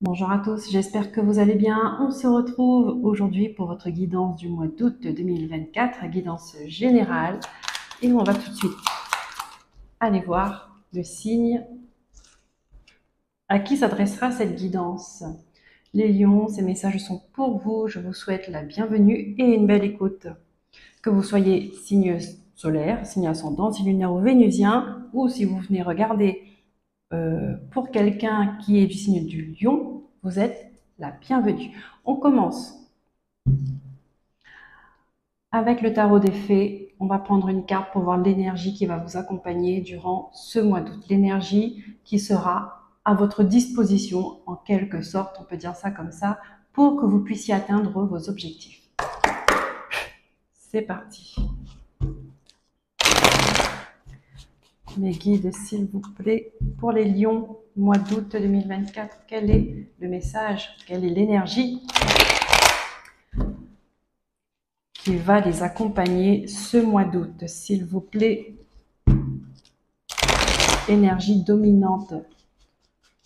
Bonjour à tous, j'espère que vous allez bien. On se retrouve aujourd'hui pour votre guidance du mois d'août 2024, guidance générale. Et on va tout de suite aller voir le signe à qui s'adressera cette guidance. Les lions, ces messages sont pour vous. Je vous souhaite la bienvenue et une belle écoute. Que vous soyez signe solaire, signe ascendant, signe lunaire ou vénusien, ou si vous venez regarder pour quelqu'un qui est du signe du lion, vous êtes la bienvenue. On commence avec le tarot des fées. On va prendre une carte pour voir l'énergie qui va vous accompagner durant ce mois d'août. L'énergie qui sera à votre disposition, en quelque sorte, on peut dire ça comme ça, pour que vous puissiez atteindre vos objectifs. C'est parti. Mes guides, s'il vous plaît, pour les lions, mois d'août 2024, quel est le message, quelle est l'énergie qui va les accompagner ce mois d'août, s'il vous plaît? Énergie dominante,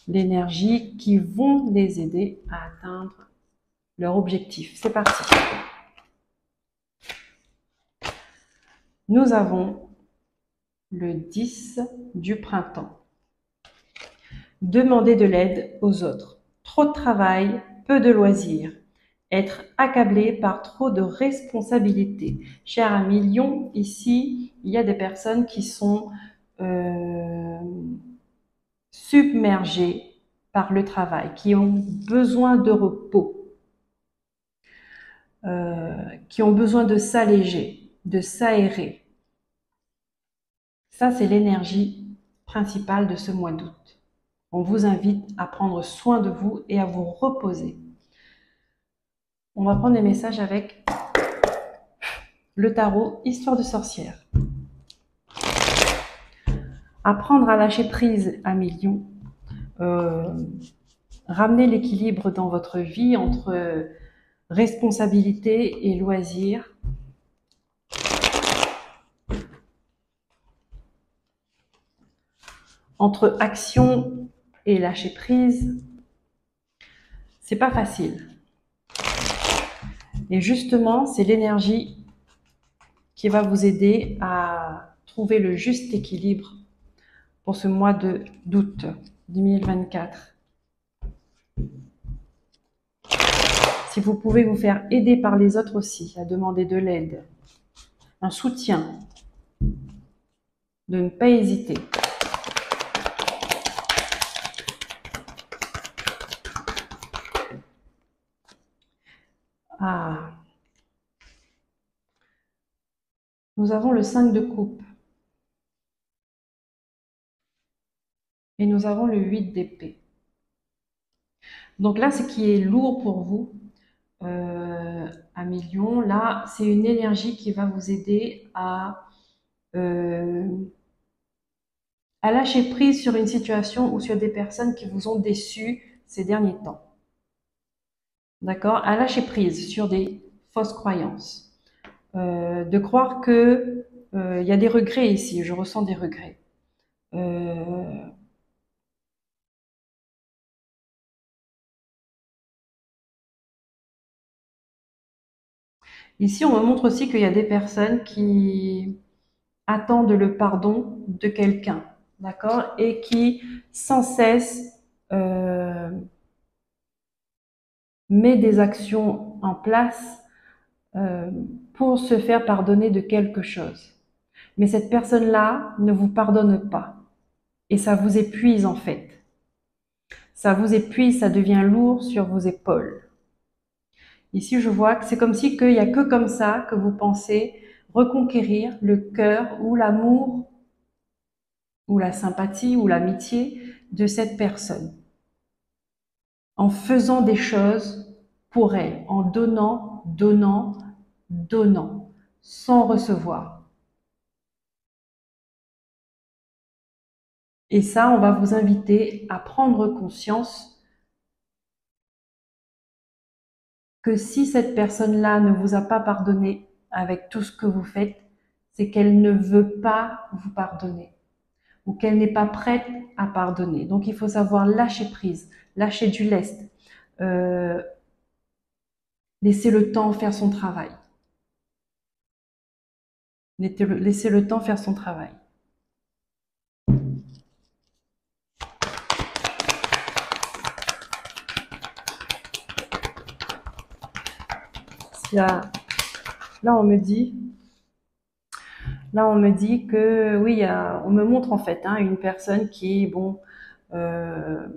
l'énergie qui vont les aider à atteindre leur objectif. C'est parti. Nous avons le 10 du printemps. Demander de l'aide aux autres. Trop de travail, peu de loisirs. Être accablé par trop de responsabilités. Cher ami Lion, ici, il y a des personnes qui sont submergées par le travail, qui ont besoin de repos, qui ont besoin de s'alléger, de s'aérer. Ça, c'est l'énergie principale de ce mois d'août. On vous invite à prendre soin de vous et à vous reposer. On va prendre les messages avec le tarot Histoire de sorcière. Apprendre à lâcher prise à millions. Ramener l'équilibre dans votre vie entre responsabilité et loisirs. Entre action et lâcher prise. C'est pas facile. Et justement, c'est l'énergie qui va vous aider à trouver le juste équilibre pour ce mois d'août 2024. Si vous pouvez vous faire aider par les autres aussi, à demander de l'aide, un soutien, de ne pas hésiter. Ah. Nous avons le 5 de coupe. Et nous avons le 8 d'épée. Donc là, ce qui est lourd pour vous, à millions, là, c'est une énergie qui va vous aider à lâcher prise sur une situation ou sur des personnes qui vous ont déçu ces derniers temps. D'accord? À lâcher prise sur des fausses croyances. De croire que y a des regrets ici, je ressens des regrets. Ici, on me montre aussi qu'il y a des personnes qui attendent le pardon de quelqu'un, d'accord? Et qui, sans cesse, met des actions en place pour se faire pardonner de quelque chose. Mais cette personne-là ne vous pardonne pas. Et ça vous épuise en fait. Ça vous épuise, ça devient lourd sur vos épaules. Ici, je vois que c'est comme si qu'il n'y a que comme ça que vous pensez reconquérir le cœur ou l'amour ou la sympathie ou l'amitié de cette personne. En faisant des choses pour elle, en donnant, donnant, donnant, sans recevoir. Et ça, on va vous inviter à prendre conscience que si cette personne-là ne vous a pas pardonné avec tout ce que vous faites, c'est qu'elle ne veut pas vous pardonner ou qu'elle n'est pas prête à pardonner. Donc il faut savoir lâcher prise. lâchez du lest, laissez le temps faire son travail. Laissez le temps faire son travail. Là, on me dit que oui, on me montre en fait une personne qui, bon, a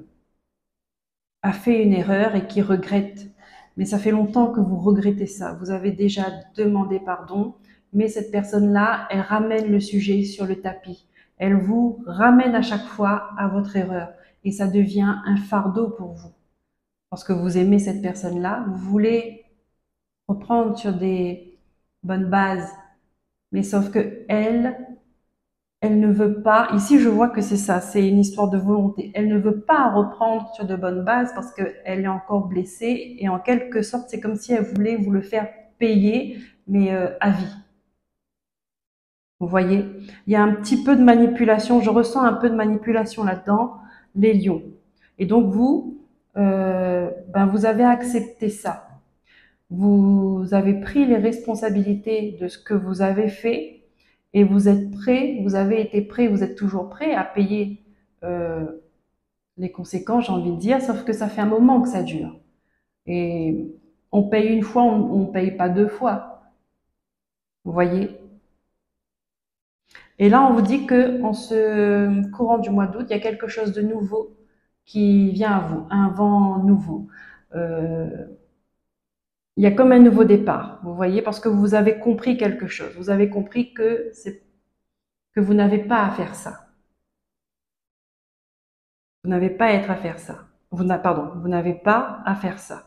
fait une erreur et qui regrette. Mais ça fait longtemps que vous regrettez ça. Vous avez déjà demandé pardon, mais cette personne-là, elle ramène le sujet sur le tapis. Elle vous ramène à chaque fois à votre erreur et ça devient un fardeau pour vous. Parce que vous aimez cette personne-là, vous voulez reprendre sur des bonnes bases, mais sauf que elle ne veut pas, ici je vois que c'est ça, c'est une histoire de volonté, elle ne veut pas reprendre sur de bonnes bases parce qu'elle est encore blessée et en quelque sorte c'est comme si elle voulait vous le faire payer, mais à vie. Vous voyez, il y a un petit peu de manipulation, je ressens un peu de manipulation là-dedans, les lions. Et donc vous, vous avez accepté ça. Vous avez pris les responsabilités de ce que vous avez fait et vous êtes prêt, vous avez été prêt, vous êtes toujours prêt à payer les conséquences, j'ai envie de dire, sauf que ça fait un moment que ça dure. Et on paye une fois, on ne paye pas deux fois. Vous voyez? Et là, on vous dit que en ce courant du mois d'août, il y a quelque chose de nouveau qui vient à vous, un vent nouveau. Il y a comme un nouveau départ, vous voyez, parce que vous avez compris quelque chose. Vous avez compris que vous n'avez pas à faire ça. Vous n'avez pas à être à faire ça. Vous n'avez pas à faire ça.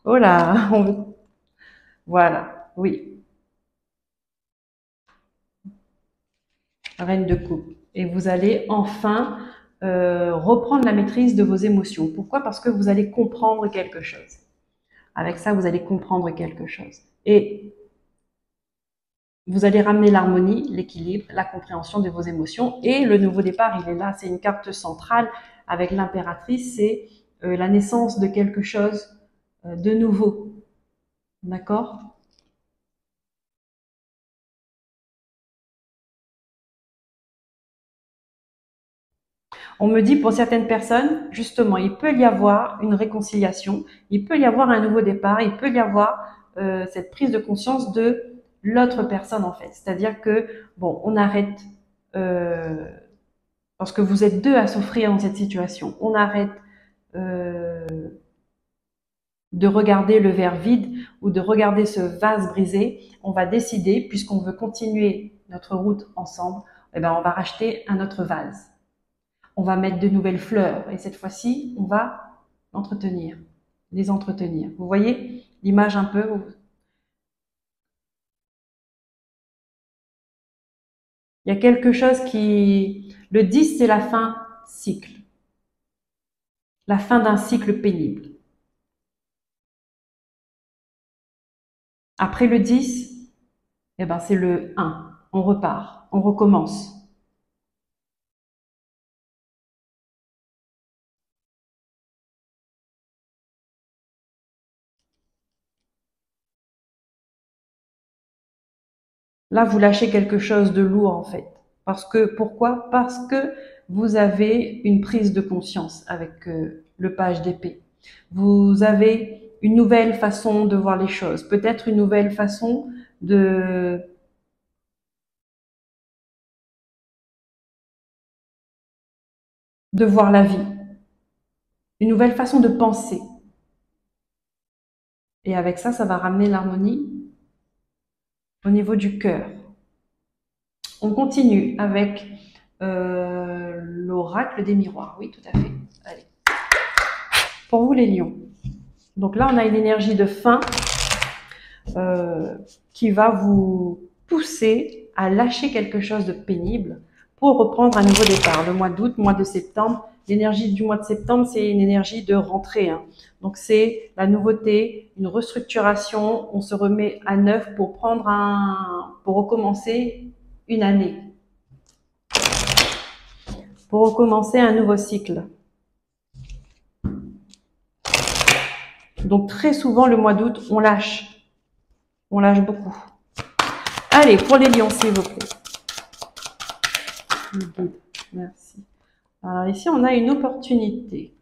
Oh là, voilà, oui. Reine de coupe. Et vous allez enfin reprendre la maîtrise de vos émotions. Pourquoi? Parce que vous allez comprendre quelque chose. Avec ça, vous allez comprendre quelque chose. Et vous allez ramener l'harmonie, l'équilibre, la compréhension de vos émotions. Et le nouveau départ, il est là. C'est une carte centrale avec l'impératrice. C'est la naissance de quelque chose de nouveau. D'accord? On me dit pour certaines personnes, justement, il peut y avoir une réconciliation, il peut y avoir un nouveau départ, il peut y avoir cette prise de conscience de l'autre personne en fait. C'est-à-dire que, bon, on arrête, parce que vous êtes deux à souffrir dans cette situation, on arrête euh, de regarder le verre vide ou de regarder ce vase brisé. On va décider, puisqu'on veut continuer notre route ensemble, eh ben, on va racheter un autre vase. On va mettre de nouvelles fleurs et cette fois-ci, on va les entretenir. Vous voyez l'image un peu? Il y a quelque chose qui... Le 10, c'est la fin cycle. La fin d'un cycle pénible. Après le 10, eh ben, c'est le 1. On repart, on recommence. Là, vous lâchez quelque chose de lourd en fait. Pourquoi? Parce que vous avez une prise de conscience avec le page d'épée. Vous avez une nouvelle façon de voir les choses, peut-être une nouvelle façon de voir la vie, une nouvelle façon de penser. Et avec ça, ça va ramener l'harmonie au niveau du cœur. On continue avec l'oracle des miroirs. Oui, tout à fait. Allez. Pour vous les lions. Donc là, on a une énergie de fin qui va vous pousser à lâcher quelque chose de pénible pour reprendre un nouveau départ. Le mois d'août, mois de septembre, l'énergie du mois de septembre, c'est une énergie de rentrée. Donc c'est la nouveauté, une restructuration, on se remet à neuf pour recommencer une année. pour recommencer un nouveau cycle. Donc très souvent le mois d'août, on lâche beaucoup. Allez, pour les lions, s'il vous plaît. Merci. Alors ici, on a une opportunité.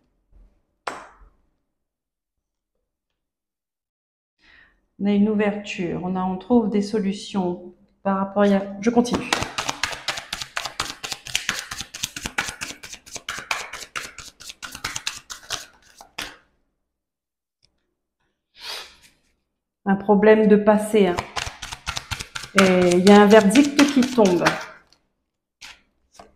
On a une ouverture, on trouve des solutions par rapport à... Je continue. Un problème de passé. Hein. Et il y a un verdict qui tombe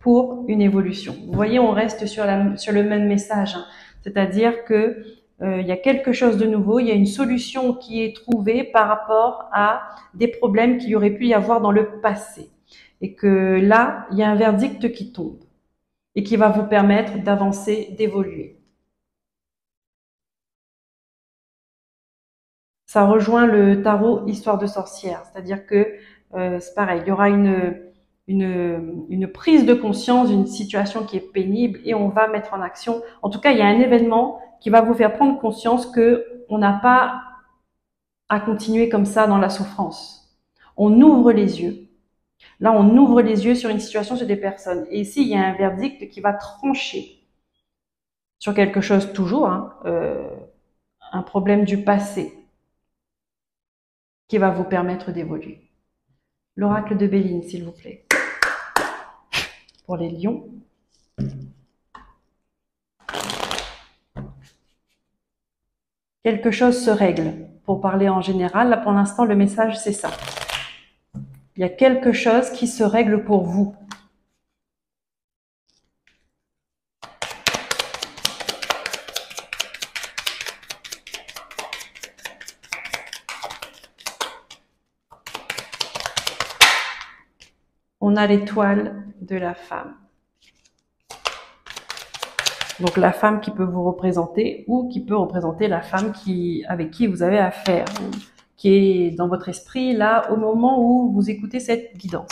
pour une évolution. Vous voyez, on reste sur le même message. Hein. C'est-à-dire que il y a quelque chose de nouveau, il y a une solution qui est trouvée par rapport à des problèmes qu'il y aurait pu y avoir dans le passé. Et que là, il y a un verdict qui tombe et qui va vous permettre d'avancer, d'évoluer. Ça rejoint le tarot Histoire de sorcière, c'est-à-dire que c'est pareil, il y aura une prise de conscience d'une situation qui est pénible et on va mettre en action. En tout cas, il y a un événement qui va vous faire prendre conscience que on n'a pas à continuer comme ça dans la souffrance. On ouvre les yeux. Là, on ouvre les yeux sur une situation, sur des personnes. Et ici, il y a un verdict qui va trancher sur quelque chose toujours, hein, un problème du passé qui va vous permettre d'évoluer. L'oracle de Béline, s'il vous plaît. Pour les lions. Quelque chose se règle. Pour parler en général, là pour l'instant, le message, c'est ça. Il y a quelque chose qui se règle pour vous. On a l'étoile de la femme. Donc la femme qui peut vous représenter ou qui peut représenter la femme avec qui vous avez affaire, qui est dans votre esprit là au moment où vous écoutez cette guidance.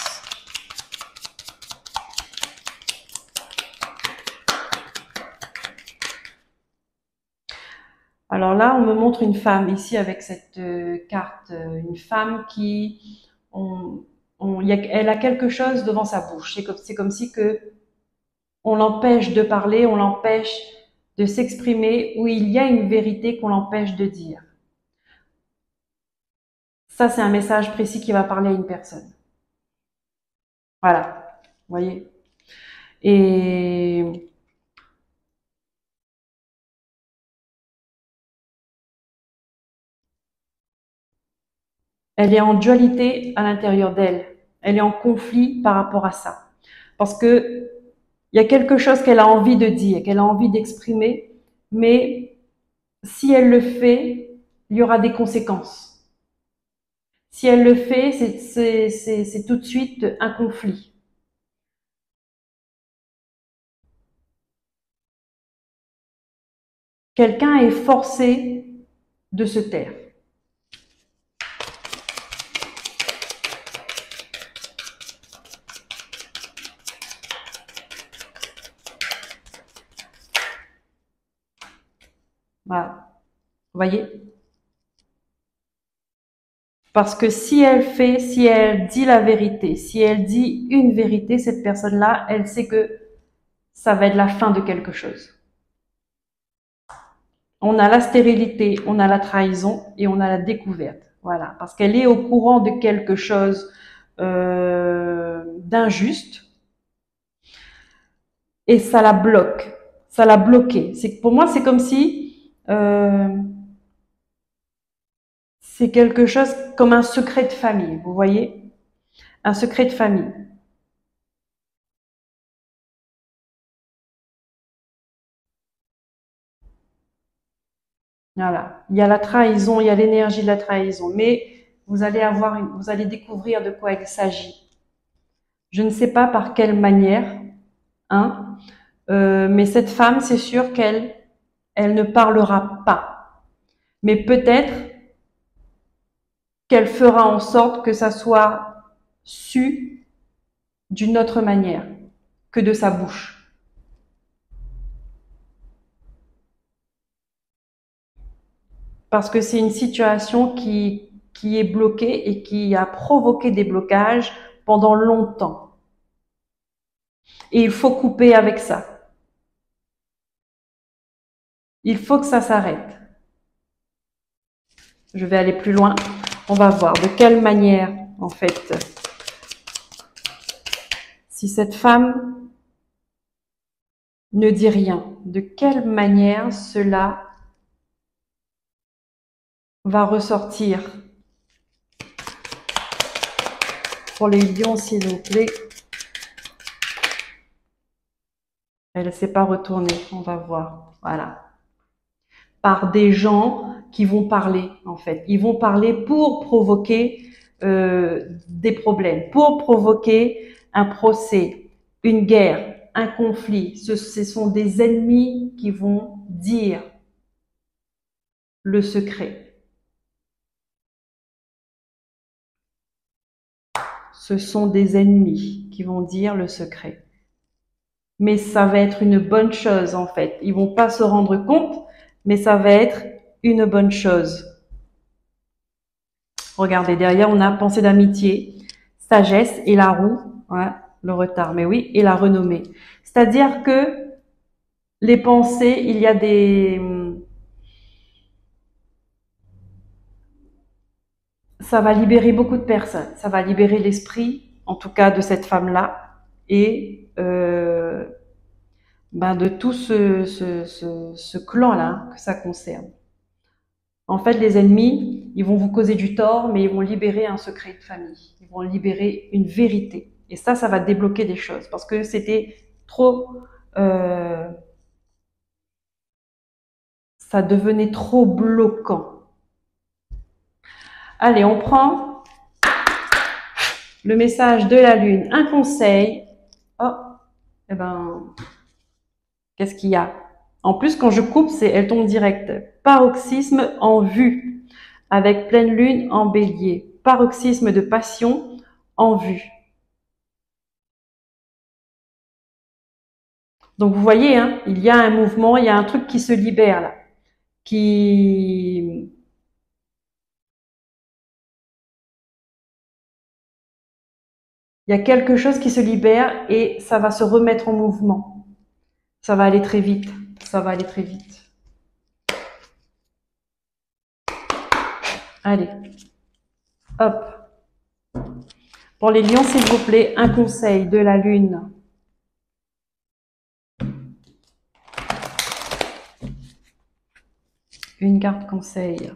Alors là, on me montre une femme ici avec cette carte, une femme qui, elle a quelque chose devant sa bouche. C'est comme si que on l'empêche de parler, on l'empêche de s'exprimer, ou il y a une vérité qu'on l'empêche de dire. Ça, c'est un message précis qui va parler à une personne. Voilà, vous voyez. Et elle est en dualité à l'intérieur d'elle. Elle est en conflit par rapport à ça. Parce que il y a quelque chose qu'elle a envie de dire, qu'elle a envie d'exprimer, mais si elle le fait, il y aura des conséquences. Si elle le fait, c'est tout de suite un conflit. Quelqu'un est forcé de se taire. Voilà. Vous voyez? Parce que si elle dit la vérité, si elle dit une vérité, cette personne-là, elle sait que ça va être la fin de quelque chose. On a la stérilité, on a la trahison et on a la découverte. Voilà, parce qu'elle est au courant de quelque chose d'injuste et ça la bloque, ça l'a bloqué. Pour moi, c'est comme si c'est quelque chose comme un secret de famille, vous voyez, un secret de famille. Voilà, il y a la trahison, il y a l'énergie de la trahison, mais vous allez découvrir de quoi il s'agit. Je ne sais pas par quelle manière, hein, mais cette femme, c'est sûr elle ne parlera pas. Mais peut-être qu'elle fera en sorte que ça soit su d'une autre manière que de sa bouche. parce que c'est une situation qui est bloquée et qui a provoqué des blocages pendant longtemps. Et il faut couper avec ça. Il faut que ça s'arrête. Je vais aller plus loin. On va voir de quelle manière, en fait, si cette femme ne dit rien, de quelle manière cela va ressortir. Pour les lions, s'il vous plaît. Elle ne s'est pas retournée, on va voir. Voilà. Par des gens qui vont parler, en fait. Ils vont parler pour provoquer des problèmes, pour provoquer un procès, une guerre, un conflit. Ce sont des ennemis qui vont dire le secret. Ce sont des ennemis qui vont dire le secret. Mais ça va être une bonne chose, en fait. Ils vont pas se rendre compte, mais ça va être une bonne chose. Regardez, derrière, on a pensée d'amitié, sagesse et la roue, ouais, le retard, mais oui, et la renommée. C'est-à-dire que les pensées, il y a des... Ça va libérer beaucoup de personnes. Ça va libérer l'esprit, en tout cas de cette femme-là, et de tout ce clan-là que ça concerne. En fait, les ennemis, ils vont vous causer du tort, mais ils vont libérer un secret de famille. Ils vont libérer une vérité. Et ça va débloquer des choses. Parce que c'était trop... ça devenait trop bloquant. Allez, on prend le message de la lune. Un conseil. Oh, eh ben, qu'est-ce qu'il y a? En plus, quand je coupe, elle tombe direct. Paroxysme en vue, avec pleine lune en bélier. Paroxysme de passion en vue. Donc, vous voyez, hein, il y a un mouvement, il y a un truc qui se libère là. Il y a quelque chose qui se libère et ça va se remettre en mouvement. Ça va aller très vite. Ça va aller très vite. Allez. Hop. Pour les lions, s'il vous plaît, un conseil de la lune. Une carte conseil.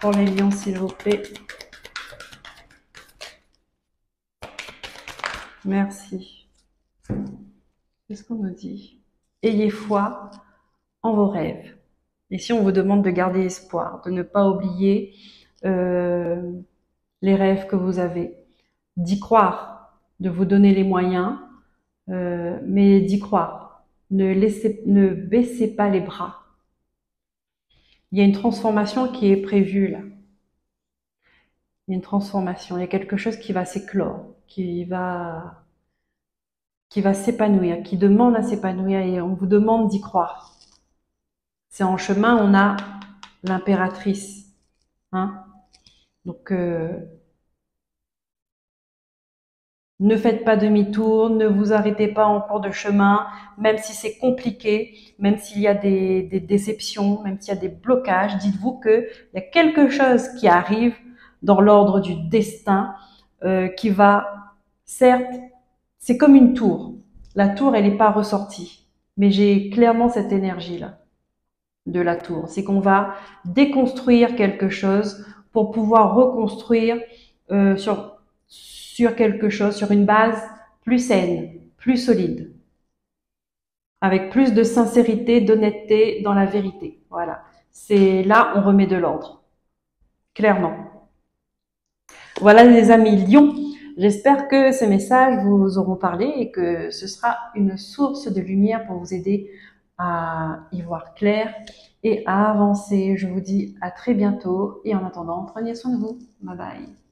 Pour les lions, s'il vous plaît. Merci. Qu'est-ce qu'on nous dit? Ayez foi en vos rêves. Ici, on vous demande de garder espoir, de ne pas oublier les rêves que vous avez, d'y croire, de vous donner les moyens, mais d'y croire. Ne baissez pas les bras. Il y a une transformation qui est prévue là. Il y a une transformation, il y a quelque chose qui va s'éclore, qui va s'épanouir, qui demande à s'épanouir et on vous demande d'y croire. C'est en chemin, on a l'impératrice. Hein? Donc, ne faites pas demi-tour, ne vous arrêtez pas en cours de chemin, même si c'est compliqué, même s'il y a des déceptions, même s'il y a des blocages, dites-vous qu'il y a quelque chose qui arrive dans l'ordre du destin qui va, certes, c'est comme une tour. La tour, elle n'est pas ressortie, mais j'ai clairement cette énergie-là de la tour. C'est qu'on va déconstruire quelque chose pour pouvoir reconstruire sur quelque chose, sur une base plus saine, plus solide, avec plus de sincérité, d'honnêteté dans la vérité. Voilà. C'est là, on remet de l'ordre. Clairement. Voilà les amis, Lion. J'espère que ces messages vous auront parlé et que ce sera une source de lumière pour vous aider à y voir clair et à avancer. Je vous dis à très bientôt et en attendant, prenez soin de vous. Bye bye.